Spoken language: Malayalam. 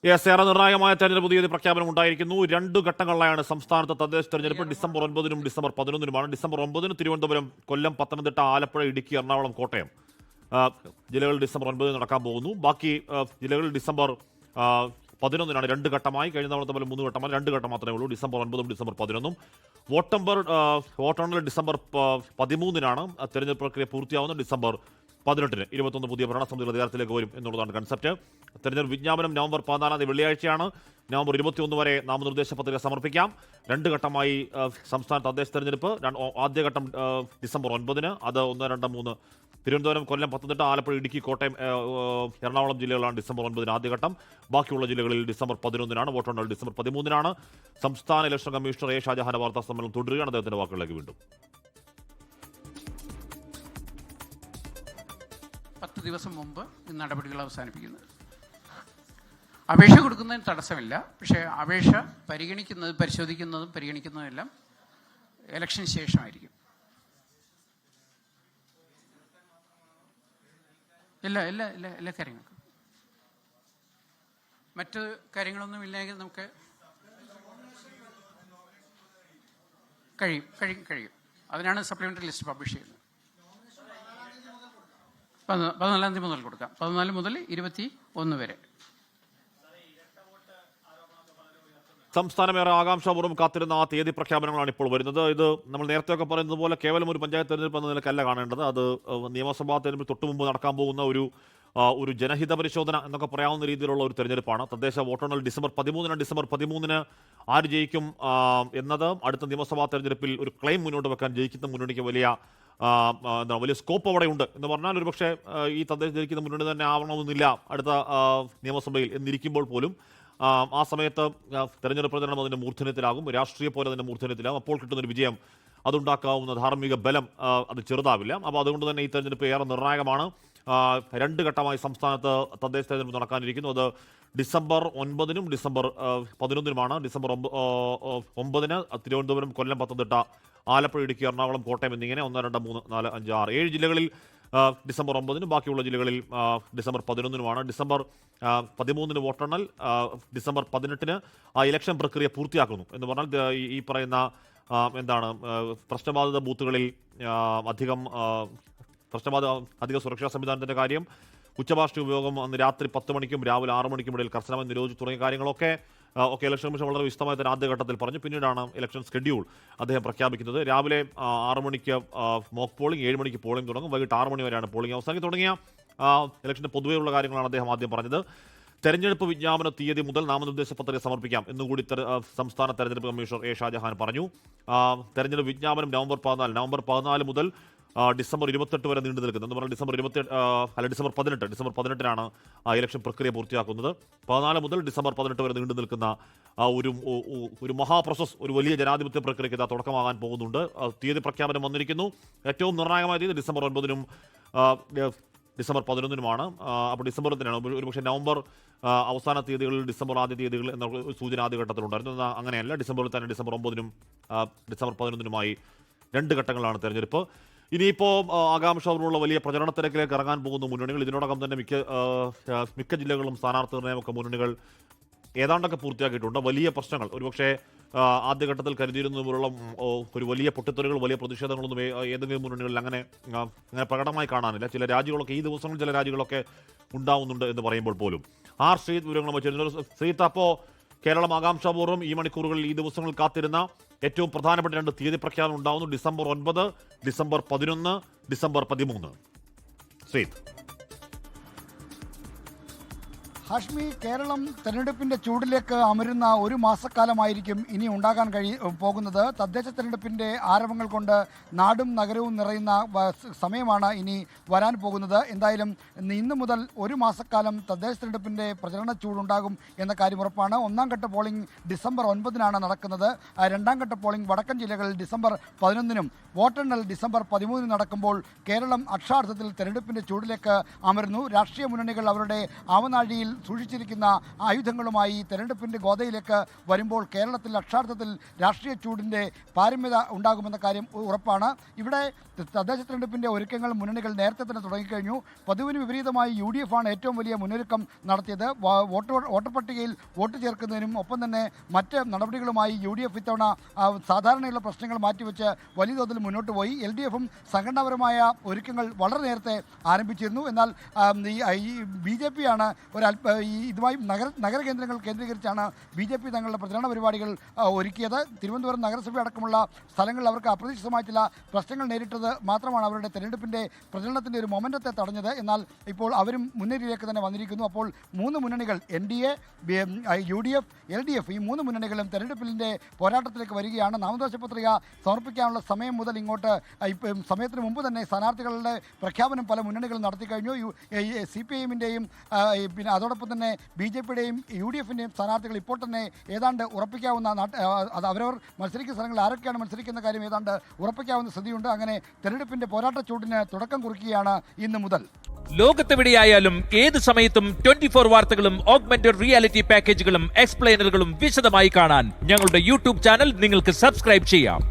ഏറെ നിർണായകമായ തെരഞ്ഞെടുപ്പ് തീയതി പ്രഖ്യാപനം ഉണ്ടായിരിക്കുന്നു. 2 ഘട്ടങ്ങളിലായാണ് സംസ്ഥാനത്ത് തദ്ദേശ തെരഞ്ഞെടുപ്പ്. ഡിസംബർ 9-നും ഡിസംബർ 11-നുമാണ്. ഡിസംബർ 9-ന് തിരുവനന്തപുരം, കൊല്ലം, പത്തനംതിട്ട, ആലപ്പുഴ, ഇടുക്കി, എറണാകുളം, കോട്ടയം ജില്ലകൾ ഡിസംബർ 9 നടക്കാൻ പോകുന്നു. ബാക്കി ജില്ലകൾ ഡിസംബർ 11-നാണ്. 2 ഘട്ടമായി. കഴിഞ്ഞ തവണ തമ്മിൽ 3 ഘട്ടമായി. 2 ഘട്ടം മാത്രമേ ഉള്ളൂ. ഡിസംബർ 9-ഉം ഡിസംബർ 11-നും. വോട്ടെണ്ണൽ ഡിസംബർ 13-നാണ്. തെരഞ്ഞെടുപ്പ് പ്രക്രിയ പൂർത്തിയാവുന്ന ഡിസംബർ 18-ന് 21 പുതിയ ഭരണസമിതികൾ അധികാരത്തിലേക്ക് വരും എന്നുള്ളതാണ് കൺസെപ്റ്റ്. തെരഞ്ഞെടുപ്പ് വിജ്ഞാപനം നവംബർ 14 വെള്ളിയാഴ്ചയാണ്. നവംബർ 21 വരെ നാമനിർദ്ദേശ പത്രിക സമർപ്പിക്കാം. 2 ഘട്ടമായി സംസ്ഥാന തദ്ദേശ തെരഞ്ഞെടുപ്പ്. ആദ്യഘട്ടം ഡിസംബർ 9-ന്. അത് 1, 2, 3 തിരുവനന്തപുരം, കൊല്ലം, പത്തനംതിട്ട, ആലപ്പുഴ, ഇടുക്കി, കോട്ടയം, എറണാകുളം ജില്ലകളാണ് ഡിസംബർ 9-ന് ആദ്യഘട്ടം. ബാക്കിയുള്ള ജില്ലകളിൽ ഡിസംബർ 11-നാണ്. വോട്ടെണ്ണൽ ഡിസംബർ 13-നാണ്. സംസ്ഥാന ഇലക്ഷൻ കമ്മീഷണർ എ ഷാജഹാൻ വാർത്താ സമ്മേളനം തുടരുകയാണ്. അദ്ദേഹത്തിന്റെ വാക്കുകളിലേക്ക് വീണ്ടും. 10 ദിവസം മുമ്പ് ഈ നടപടികൾ അവസാനിപ്പിക്കുന്നത്. അപേക്ഷ കൊടുക്കുന്നതിന് തടസ്സമില്ല. പക്ഷേ അപേക്ഷ പരിഗണിക്കുന്നതും എല്ലാം ഇലക്ഷന് ശേഷമായിരിക്കും. എല്ലാ കാര്യങ്ങൾക്കും. മറ്റ് കാര്യങ്ങളൊന്നും ഇല്ലെങ്കിൽ നമുക്ക് കഴിയും. അതിനാണ് സപ്ലിമെൻ്ററി ലിസ്റ്റ് പബ്ലിഷ് ചെയ്യുന്നത്. 14-ാം തീയതി മുതൽ കൊടുക്കാം. 14 മുതൽ 21 വരെ. സംസ്ഥാനമേറെ ആകാംക്ഷാപൂർവ്വം കാത്തിരുന്ന ആ തീയതി പ്രഖ്യാപനങ്ങളാണ് ഇപ്പോൾ വരുന്നത്. ഇത് നമ്മൾ നേരത്തെയൊക്കെ പറയുന്നത് പോലെ കേവലം ഒരു പഞ്ചായത്ത് തെരഞ്ഞെടുപ്പ് എന്ന നിലക്കല്ല കാണേണ്ടത്. അത് നിയമസഭാ തെരഞ്ഞെടുപ്പ് തൊട്ടു മുമ്പ് നടക്കാൻ പോകുന്ന ഒരു ജനഹിത പരിശോധന എന്നൊക്കെ പറയാവുന്ന രീതിയിലുള്ള ഒരു തെരഞ്ഞെടുപ്പാണ്. തദ്ദേശ വോട്ടെണ്ണൽ ഡിസംബർ 13-നാണ്. ഡിസംബർ 13-ന് ആര് ജയിക്കും എന്നത് അടുത്ത നിയമസഭാ തെരഞ്ഞെടുപ്പിൽ ഒരു ക്ലെയിം മുന്നോട്ട് വെക്കാൻ ജയിക്കുന്ന മുന്നണിക്ക് വലിയ സ്കോപ്പ് അവിടെ ഉണ്ട് എന്ന് പറഞ്ഞാൽ ഒരുപക്ഷെ ഈ തദ്ദേശ ജയിക്കുന്ന മുന്നണി തന്നെ ആവണമെന്നില്ല അടുത്ത നിയമസഭയിൽ എന്നിരിക്കുമ്പോൾ പോലും ആ സമയത്ത് തെരഞ്ഞെടുപ്പ് പ്രചരണം അതിൻ്റെ മൂർധന്യത്തിലാകും. രാഷ്ട്രീയ പോലെ അതിൻ്റെ മൂർധന്യത്തിലാകും. അപ്പോൾ കിട്ടുന്നൊരു വിജയം, അതുണ്ടാക്കാവുന്ന ധാർമ്മിക ബലം അത് ചെറുതാവില്ല. അപ്പോൾ അതുകൊണ്ട് തന്നെ ഈ തെരഞ്ഞെടുപ്പ് ഏറെ നിർണായകമാണ്. 2 ഘട്ടമായി സംസ്ഥാനത്ത് തദ്ദേശ തെരഞ്ഞെടുപ്പ് നടക്കാനിരിക്കുന്നു. അത് ഡിസംബർ 9-നും ഡിസംബർ 11-നുമാണ്. ഡിസംബർ 9-ന് തിരുവനന്തപുരം, കൊല്ലം, പത്തനംതിട്ട, ആലപ്പുഴ, ഇടുക്കി, എറണാകുളം, കോട്ടയം എന്നിങ്ങനെ 1, 2, 3, 4, 5, 6, 7 ജില്ലകളിൽ ഡിസംബർ 9-നും ബാക്കിയുള്ള ജില്ലകളിൽ ഡിസംബർ 11-നുമാണ്. ഡിസംബർ 13-ന് വോട്ടെണ്ണൽ. ഡിസംബർ 18-ന് ആ ഇലക്ഷൻ പ്രക്രിയ പൂർത്തിയാക്കുന്നു എന്ന് പറഞ്ഞാൽ ഈ പറയുന്ന പ്രശ്നബാധിത ബൂത്തുകളിൽ അധിക സുരക്ഷാ സംവിധാനത്തിൻ്റെ കാര്യം, ഉച്ചഭാഷ ഉപയോഗം അന്ന് രാത്രി 10 മണിക്കും രാവിലെ 6 മണിക്കും ഇടയിൽ കർശനമായി നിരോധിച്ചു തുടങ്ങിയ കാര്യങ്ങളൊക്കെ ഇലക്ഷൻ കമ്മീഷൻ വളരെ വിശദമായി തന്നെ ആദ്യഘട്ടത്തിൽ പറഞ്ഞു. പിന്നീടാണ് ഇലക്ഷൻ ഷെഡ്യൂൾ അദ്ദേഹം പ്രഖ്യാപിക്കുന്നത്. രാവിലെ 6 മണിക്ക് മോക്ക് പോളിംഗ്, 7 മണിക്ക് പോളിംഗ് തുടങ്ങും. വൈകിട്ട് 6 മണി വരെയാണ് പോളിംഗ് അവസാനിക്കും. തുടങ്ങിയ ഇലക്ഷൻ്റെ പൊതുവെയുള്ള കാര്യങ്ങളാണ് അദ്ദേഹം ആദ്യം പറഞ്ഞത്. തെരഞ്ഞെടുപ്പ് വിജ്ഞാപന തീയതി മുതൽ നാമനിർദ്ദേശ പത്രിക സമർപ്പിക്കാം എന്നുകൂടി സംസ്ഥാന തെരഞ്ഞെടുപ്പ് കമ്മീഷണർ എ ഷാജഹാൻ പറഞ്ഞു. തെരഞ്ഞെടുപ്പ് വിജ്ഞാപനം നവംബർ 14 മുതൽ ഡിസംബർ 28 വരെ നീണ്ടു നിൽക്കുന്നത് എന്ന് പറഞ്ഞാൽ ഡിസംബർ 18-നാണ് ഇലക്ഷൻ പ്രക്രിയ പൂർത്തിയാക്കുന്നത്. 14 മുതൽ ഡിസംബർ 18 വരെ നീണ്ടു നിൽക്കുന്ന ഒരു മഹാപ്രോസസ്, ഒരു വലിയ ജനാധിപത്യ പ്രക്രിയയ്ക്ക് ഇതാ തുടക്കമാകാൻ പോകുന്നുണ്ട്. തീയതി പ്രഖ്യാപനം വന്നിരിക്കുന്നു. ഏറ്റവും നിർണായകമായ തീയതി ഡിസംബർ 9-നും ഡിസംബർ 11-നുമാണ്. അപ്പോൾ ഡിസംബർ തന്നെയാണ്. ഒരുപക്ഷെ നവംബർ അവസാന തീയതികളിൽ ഡിസംബർ ആദ്യ തീയതികൾ എന്ന സൂചന ആദ്യഘട്ടത്തിലുണ്ടായിരുന്നു. അങ്ങനെയല്ല. ഡിസംബറിൽ തന്നെ ഡിസംബർ 9-നും ഡിസംബർ 11-നുമായി 2 ഘട്ടങ്ങളാണ് തെരഞ്ഞെടുപ്പ്. ഇനിയിപ്പോൾ ആകാംക്ഷപൂർവ്വമുള്ള വലിയ പ്രചരണ തിരക്കിലേക്ക് ഇറങ്ങാൻ പോകുന്ന മുന്നണികൾ. ഇതിനോടകം തന്നെ മിക്ക ജില്ലകളും സ്ഥാനാർത്ഥി നിർണ്ണയമൊക്കെ മുന്നണികൾ ഏതാണ്ടൊക്കെ പൂർത്തിയാക്കിയിട്ടുണ്ട്. വലിയ പ്രശ്നങ്ങൾ ഒരുപക്ഷെ ആദ്യഘട്ടത്തിൽ കരുതിയിരുന്നതുപോലുള്ള ഒരു വലിയ പൊട്ടിത്തെറികൾ, വലിയ പ്രതിഷേധങ്ങളൊന്നും ഏതെങ്കിലും മുന്നണികളിൽ അങ്ങനെ പ്രകടമായി കാണാനില്ല. ചില രാജ്യങ്ങളൊക്കെ ഈ ദിവസങ്ങളിൽ ചില രാജ്യങ്ങളൊക്കെ ഉണ്ടാവുന്നുണ്ട് എന്ന് പറയുമ്പോൾ പോലും. ശ്രീത്ത് വിവരങ്ങൾ വെച്ചിരുന്നു. ശ്രീത്ത്, അപ്പോൾ കേരളം ആകാംക്ഷാപൂർവ്വം ഈ മണിക്കൂറുകളിൽ ഈ ദിവസങ്ങളിൽ കാത്തിരുന്ന ഏറ്റവും പ്രധാനപ്പെട്ട 2 തീയതി പ്രഖ്യാപനം ഉണ്ടാവുന്നു. December 9, December 11, December 13. ശ്രീത്ത്. ഹാഷ്മി, കേരളം തെരഞ്ഞെടുപ്പിന്റെ ചൂടിലേക്ക് അമരുന്ന ഒരു മാസക്കാലമായിരിക്കും ഇനി ഉണ്ടാകാൻ പോകുന്നത്. തദ്ദേശ തെരഞ്ഞെടുപ്പിന്റെ ആരവങ്ങൾ കൊണ്ട് നാടും നഗരവും നിറയുന്ന സമയമാണ് ഇനി വരാൻ പോകുന്നത്. എന്തായാലും ഇന്നു മുതൽ ഒരു മാസക്കാലം തദ്ദേശ തെരഞ്ഞെടുപ്പിന്റെ പ്രചരണ ചൂടുണ്ടാകും എന്ന കാര്യം ഉറപ്പാണ്. 1-ാം ഘട്ട പോളിംഗ് ഡിസംബർ 9-നാണ് നടക്കുന്നത്. 2-ാം ഘട്ട പോളിംഗ് വടക്കൻ ജില്ലകളിൽ ഡിസംബർ 11-നും വോട്ടെണ്ണൽ ഡിസംബർ 13-നും നടക്കുമ്പോൾ കേരളം അക്ഷരാർത്ഥത്തിൽ തെരഞ്ഞെടുപ്പിന്റെ ചൂടിലേക്ക് അമരുന്നു. രാഷ്ട്രീയ മുന്നണികൾ അവരുടെ ആവനാഴിയിൽ സൂക്ഷിച്ചിരിക്കുന്ന ആയുധങ്ങളുമായി തെരഞ്ഞെടുപ്പിൻ്റെ ഗോതയിലേക്ക് വരുമ്പോൾ കേരളത്തിൽ അക്ഷരാർത്ഥത്തിൽ രാഷ്ട്രീയ ചൂടിൻ്റെ പാരമ്യത ഉണ്ടാകുമെന്ന കാര്യം ഉറപ്പാണ്. ഇവിടെ തദ്ദേശ തെരഞ്ഞെടുപ്പിൻ്റെ ഒരുക്കങ്ങൾ മുന്നണികൾ നേരത്തെ തന്നെ തുടങ്ങിക്കഴിഞ്ഞു. പതിവിന് വിപരീതമായി UDF ആണ് ഏറ്റവും വലിയ മുന്നൊരുക്കം നടത്തിയത്. വോട്ടർ പട്ടികയിൽ വോട്ട് ചേർക്കുന്നതിനും ഒപ്പം തന്നെ മറ്റ് നടപടികളുമായി UDF ഇത്തവണ സാധാരണയുള്ള പ്രശ്നങ്ങൾ മാറ്റിവെച്ച് വലിയ തോതിൽ മുന്നോട്ട് പോയി. LDFും സംഘടനാപരമായ ഒരുക്കങ്ങൾ വളരെ നേരത്തെ ആരംഭിച്ചിരുന്നു. എന്നാൽ ഈ BJP ആണ് ഇതുമായി നഗരകേന്ദ്രങ്ങൾ കേന്ദ്രീകരിച്ചാണ് BJP തങ്ങളുടെ പ്രചരണ പരിപാടികൾ ഒരുക്കിയത്. തിരുവനന്തപുരം നഗരസഭ അടക്കമുള്ള സ്ഥലങ്ങളിൽ അവർക്ക് അപ്രതീക്ഷിതമായ ചില പ്രശ്നങ്ങൾ നേരിട്ടത് മാത്രമാണ് അവരുടെ തെരഞ്ഞെടുപ്പിൻ്റെ പ്രചരണത്തിൻ്റെ ഒരു മൊമെൻ്റത്തെ തടഞ്ഞത്. എന്നാൽ ഇപ്പോൾ അവരും മുന്നേറിയിലേക്ക് തന്നെ വന്നിരിക്കുന്നു. അപ്പോൾ 3 മുന്നണികൾ NDA, UDF, LDF ഈ 3 മുന്നണികളും തെരഞ്ഞെടുപ്പിൻ്റെ പോരാട്ടത്തിലേക്ക് വരികയാണ്. നാമനിർദ്ദേശ പത്രിക സമർപ്പിക്കാനുള്ള സമയം മുതൽ ഇങ്ങോട്ട് സമയത്തിന് മുമ്പ് തന്നെ സ്ഥാനാർത്ഥികളുടെ പ്രഖ്യാപനം പല മുന്നണികളും നടത്തി കഴിഞ്ഞു. CPIഎമ്മിൻ്റെയും പിന്നെ അതോടൊപ്പം തന്നെ BJPയുടെയും UDFിൻ്റെയും സ്ഥാനാർത്ഥികൾ ഇപ്പോൾ തന്നെ ഏതാണ്ട് ഉറപ്പിക്കാവുന്ന അത് അവരവർ മത്സരിക്കുന്ന സ്ഥലങ്ങളിൽ ആരൊക്കെയാണ് മത്സരിക്കുന്ന കാര്യം ഏതാണ്ട് ഉറപ്പിക്കാവുന്ന സ്ഥിതിയുണ്ട്. അങ്ങനെ തെരഞ്ഞെടുപ്പിൻ്റെ പോരാട്ട ചൂടിന് തുടക്കം കുറിക്കുകയാണ് ഇന്ന് മുതൽ. ലോകത്തെവിടെയായാലും ഏത് സമയത്തും 24 വാർത്തകളും ഓഗ്മെന്റഡ് റിയാലിറ്റി പാക്കേജുകളും എക്സ്പ്ലെയിനറുകളും വിശദമായി കാണാൻ ഞങ്ങളുടെ YouTube ചാനൽ നിങ്ങൾക്ക് സബ്സ്ക്രൈബ് ചെയ്യാം.